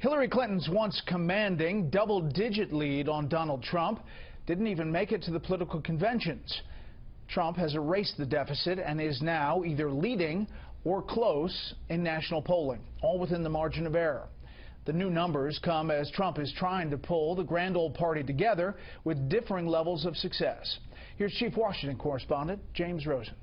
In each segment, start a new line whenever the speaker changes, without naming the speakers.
Hillary Clinton's once commanding double-digit lead on Donald Trump didn't even make it to the political conventions. Trump has erased the deficit and is now either leading or close in national polling, all within the margin of error. The new numbers come as Trump is trying to pull the grand old party together with differing levels of success. Here's Chief Washington correspondent James Rosen.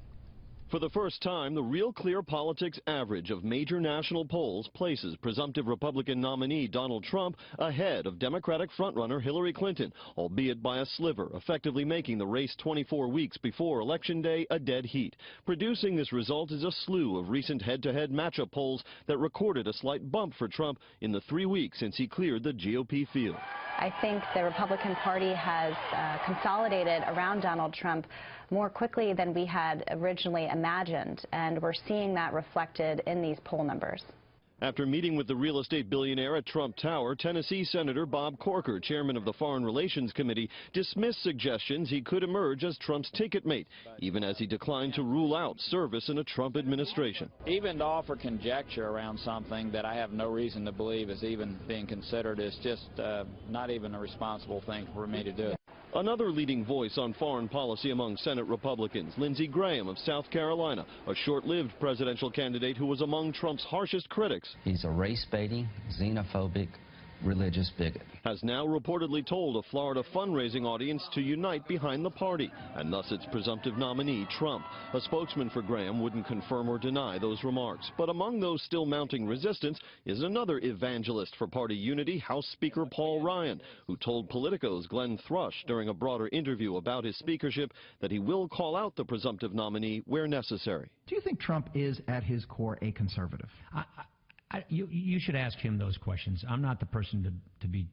For the first time, the Real Clear Politics average of major national polls places presumptive Republican nominee Donald Trump ahead of Democratic frontrunner Hillary Clinton, albeit by a sliver, effectively making the race 24 weeks before Election Day a dead heat. Producing this result is a slew of recent head-to-head matchup polls that recorded a slight bump for Trump in the 3 weeks since he cleared the GOP field.
I think the Republican Party has consolidated around Donald Trump more quickly than we had originally imagined, and we're seeing that reflected in these poll numbers.
After meeting with the real estate billionaire at Trump Tower, Tennessee Senator Bob Corker, chairman of the Foreign Relations Committee, dismissed suggestions he could emerge as Trump's ticket mate, even as he declined to rule out service in a Trump administration.
Even to offer conjecture around something that I have no reason to believe is even being considered is just not even a responsible thing for me to do.
Another leading voice on foreign policy among Senate Republicans, Lindsey Graham of South Carolina, a short-lived presidential candidate who was among Trump's harshest critics.
He's a race-baiting, xenophobic, religious bigot.
Has now reportedly told a Florida fundraising audience to unite behind the party, and thus its presumptive nominee, Trump. A spokesman for Graham wouldn't confirm or deny those remarks. But among those still mounting resistance is another evangelist for party unity, House Speaker Paul Ryan, who told Politico's Glenn Thrush during a broader interview about his speakership that he will call out the presumptive nominee where necessary.
Do you think Trump is, at his core, a conservative?
You should ask him those questions. I'm not the person to be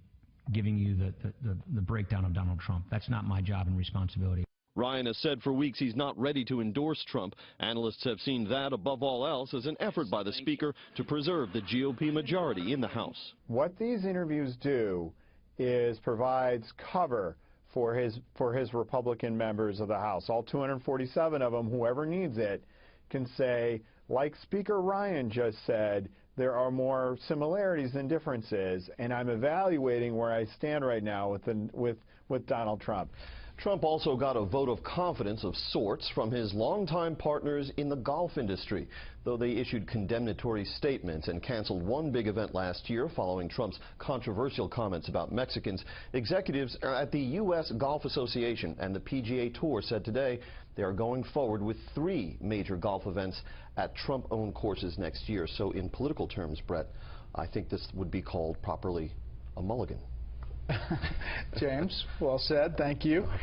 giving you the breakdown of Donald Trump. That's not my job and responsibility.
Ryan has said for weeks he's not ready to endorse Trump. Analysts have seen that, above all else, as an effort by the Speaker to preserve the GOP majority in the House.
What these interviews do is provides cover for his Republican members of the House. All 247 of them, whoever needs it, can say, like Speaker Ryan just said, there are more similarities than differences, and I'm evaluating where I stand right now with Donald Trump.
Trump also got a vote of confidence of sorts from his longtime partners in the golf industry, though they issued condemnatory statements and canceled one big event last year following Trump's controversial comments about Mexicans. Executives at the U.S. Golf Association and the PGA Tour said today they are going forward with 3 major golf events at Trump-owned courses next year. So in political terms, Brett, I think this would be called properly a mulligan.
James, well said. Thank you.